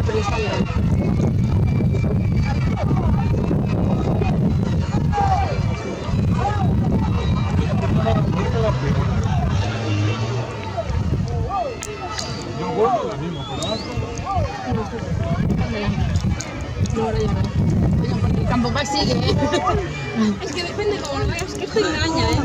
Pero está bien. Tampoco sigue, ¿eh? Es que depende como lo veas, que esto engaña, ¿eh?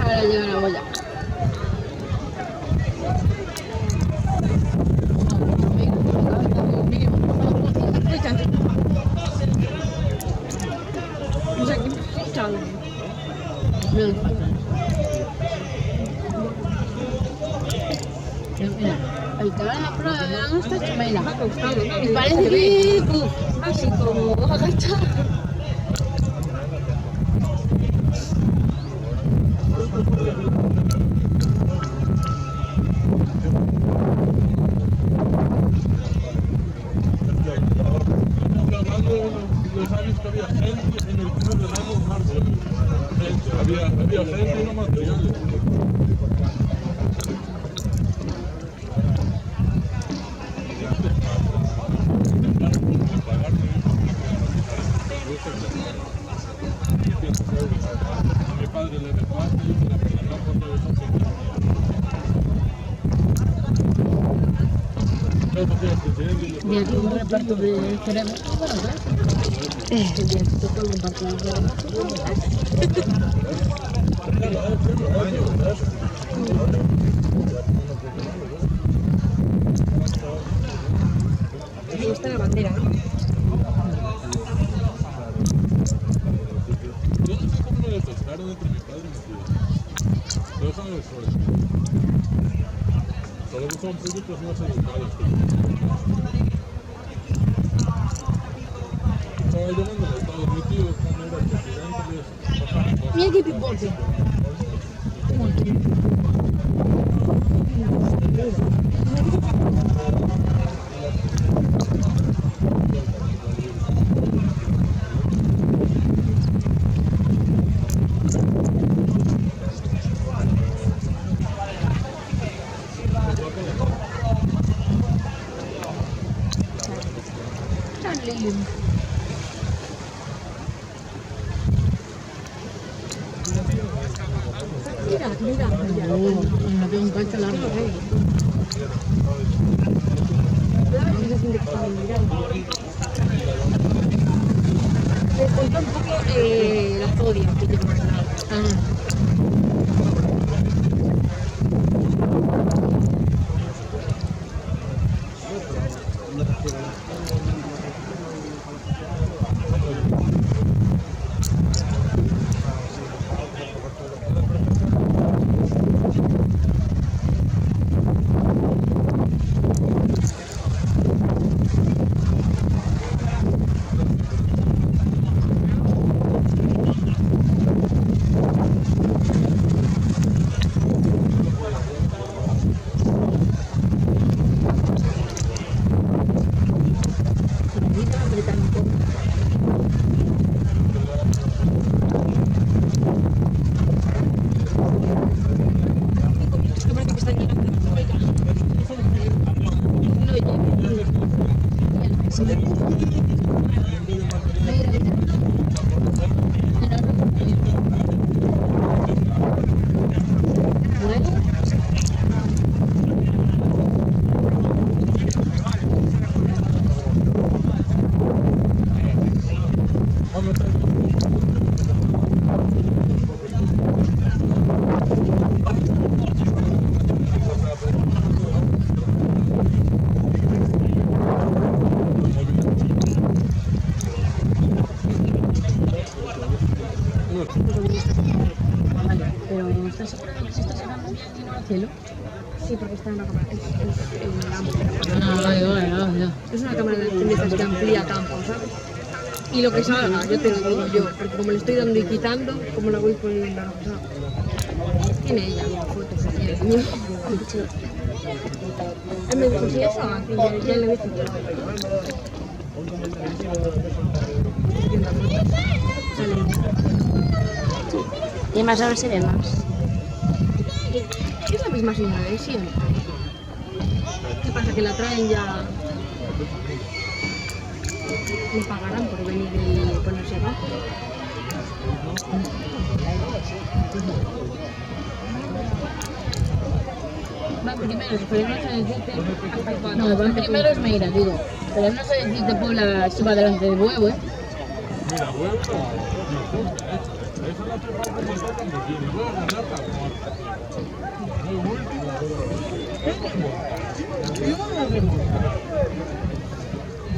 Ahora llega la olla. O sea, que mira, ahí te van a prueba de la nuestra chumela. Y parece que así como agachada. Los años que había gente en el club de Ramos Marcos. Había gente y no materiales. Mi padre le reparte y la persona cuando le son Y aquí un reparto de cerebro. Ya toca el reparto de cerebro. Me gusta la bandera, ¿eh? Yo no sé cómo me lo pescaron entre mi padre y mi tío. Lo dejan en el suelo. Solo que son públicos más educados. Estaba llevando el estado de mi tío cuando era presidente. Mira qué pipote. Charlie. Mira. No tengo un cacho largo. Me cuenta un poco la zodia que tengo. cielo? Sí, porque está en una cámara. Es una cámara de estas que amplía campo, ¿sabes? Y lo que salga, yo te lo digo yo, porque como le estoy dando y quitando, como la voy poniendo, ¿sabes? Tiene ella fotos así de niño. Él me dijo, sí, eso, y ya le he visto. Salen. Y más ahora se ve más. Es la misma señora de siempre. ¿Qué pasa? Que la traen ya. Le pagarán por venir y ponerse abajo. Van primeros, pero no sé decirte hasta cuándo. No, van primero es Meira, digo. Pero no sé decirte Puebla si va delante de Huevo, ¿eh? Mira, huevo, no junta, esa la prepara como está cuando quiere. Voy a ganar la muerte. Muy último.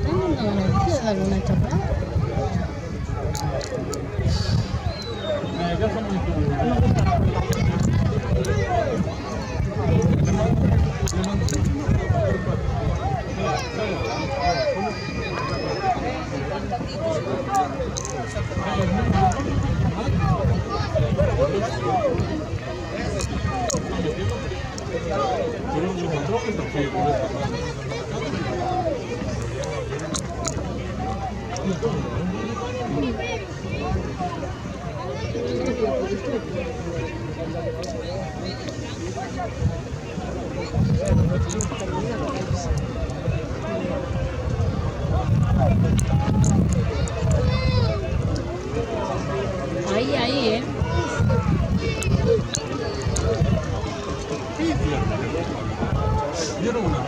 No, ¿quieres darle una chapa? Ya está muy duro. Ahí, ¿eh? Yo no una.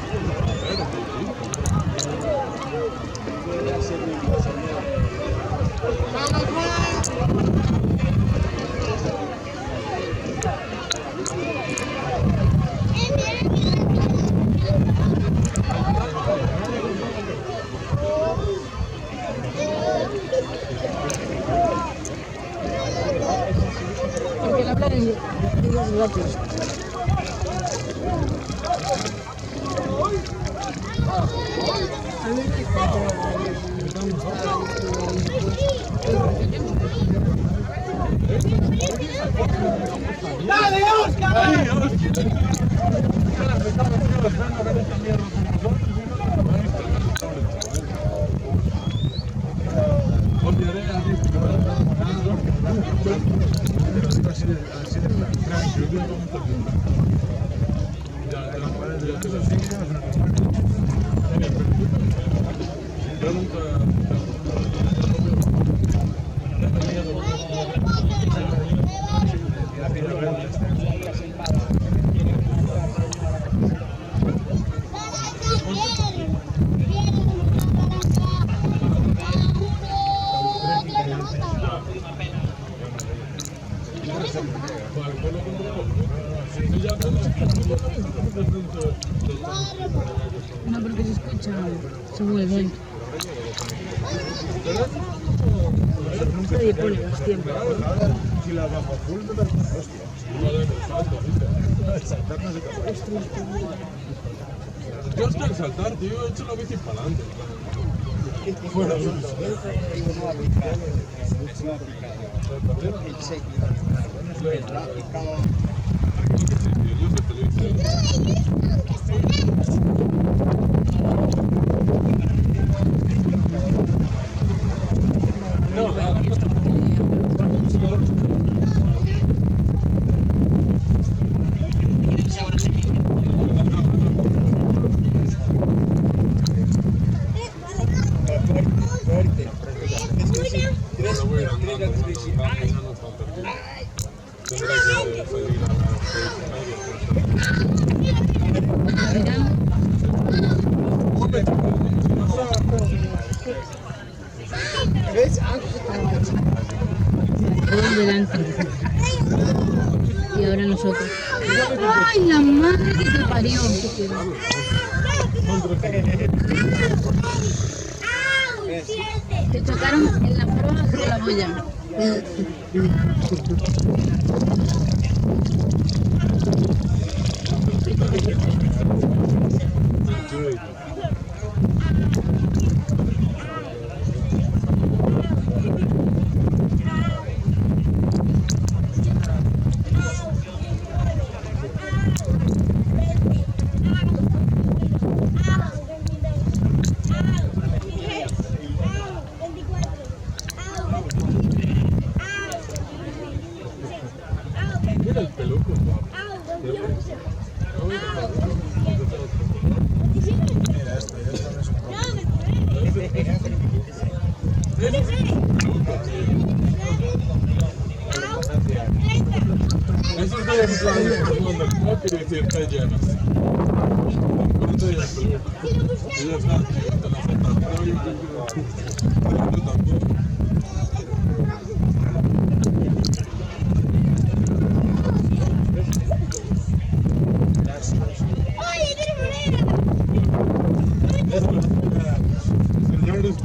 Porque la hablan en los gatos. ¡Dale, Oscar! No, porque se escucha según el viento. Nadie pone los tiempos. Yo hasta el saltar, tío, he hecho la bici para adelante. Fuera de Fueron delante. Y ahora nosotros. ¡Ay, la madre que te parió! Te chocaron en la prueba de la boya. Eso es de segundo, no quiere decir que llenas. Por eso ya es ella está haciendo la foto, pero yo tampoco. Señores,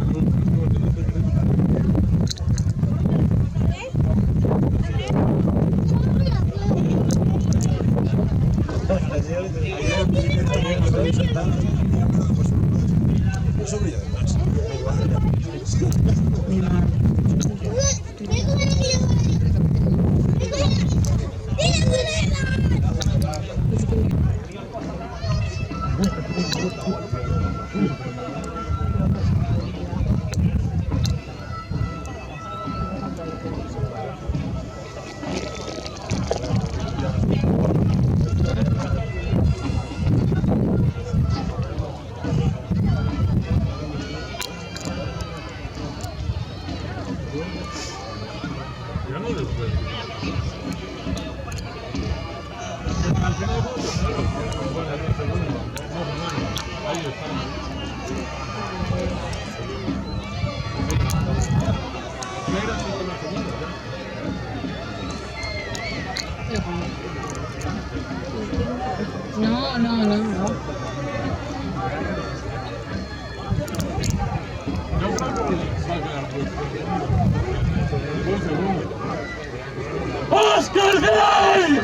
ya no les puedo. Al final, bueno, en el segundo, más o menos, ahí No, no, no, no. yo creo que va a quedar un segundo. ¡Oscar Gay!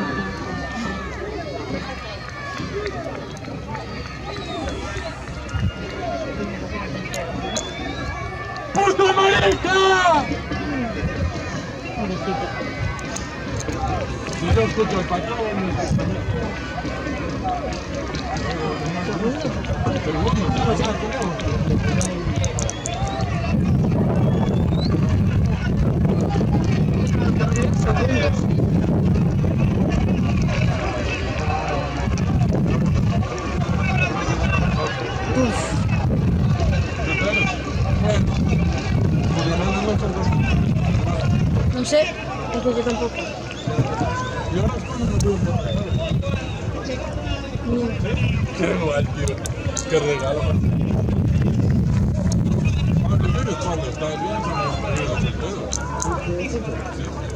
¡Puto marica! Si yo escucho el patrón, No sé, es que yo tampoco. y ahora es cuando me tuvo qué guay, tío. Qué regalo. Cuando vienes cuando estás bien, se me olvida el dedo. Sí.